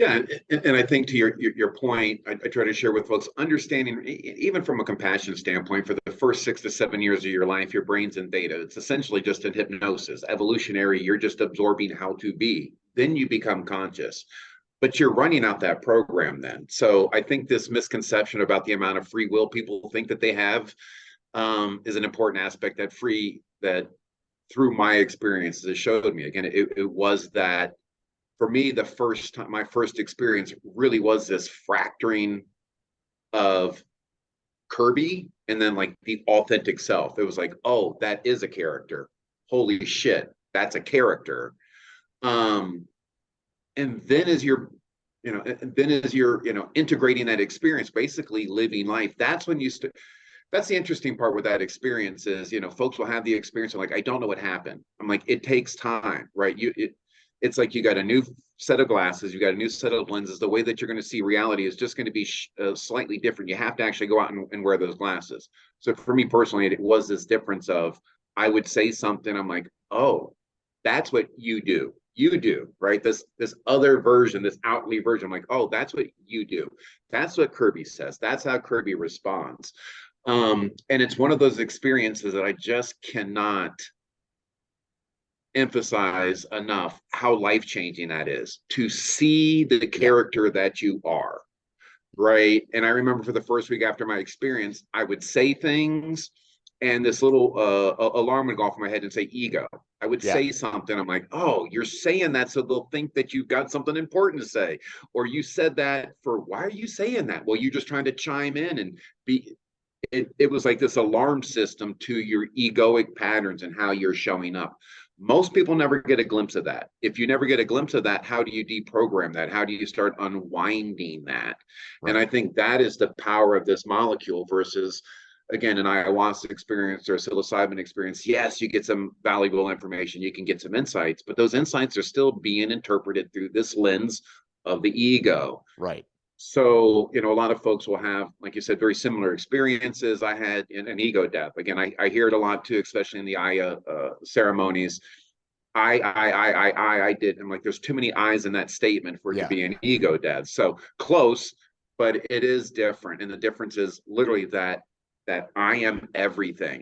Yeah, and I think to your point, I try to share with folks understanding, even from a compassion standpoint, for the first 6 to 7 years of your life, your brain's in theta. It's essentially just in hypnosis, evolutionary. You're just absorbing how to be. Then you become conscious, but you're running out that program then. So I think this misconception about the amount of free will people think that they have is an important aspect that through my experiences, it showed me. Again, it was that for me, the first time, my first experience really was this fracturing of Kirby and then like the authentic self. It was like, oh, that is a character. Holy shit, that's a character. Um, and then as you're, and then as you're, integrating that experience, basically living life, that's when that's the interesting part with that experience is, folks will have the experience of like, I don't know what happened. I'm like, it takes time, right? It's like you got a new set of glasses, you got a new set of lenses. The way that you're going to see reality is just going to be slightly different. You have to actually go out and wear those glasses. So for me personally, it was this difference of I would say something, I'm like, oh, that's what you do. You do, right? This other version, this outly version. I'm like, oh, that's what you do. That's what Kirby says. That's how Kirby responds. And it's one of those experiences that I just cannot emphasize enough how life-changing that is to see the character that you are, right? And I remember for the first week after my experience, I would say things and this little alarm would go off in my head and say ego. I would say something, I'm like, oh, you're saying that so they'll think that you've got something important to say, or you said that for, why are you saying that? Well, you're just trying to chime in and be, it was like this alarm system to your egoic patterns and how you're showing up. Most people never get a glimpse of that. If you never get a glimpse of that, how do you deprogram that? How do you start unwinding that? Right. And I think that is the power of this molecule versus, again, an ayahuasca experience or a psilocybin experience. Yes, you get some valuable information, you can get some insights, but those insights are still being interpreted through this lens of the ego. Right. So, a lot of folks will have, like you said, very similar experiences. I had an ego death. Again, I hear it a lot too, especially in the Aya ceremonies. I did. I'm like, there's too many I's in that statement for it to be an ego death. So close, but it is different. And the difference is literally that I am everything.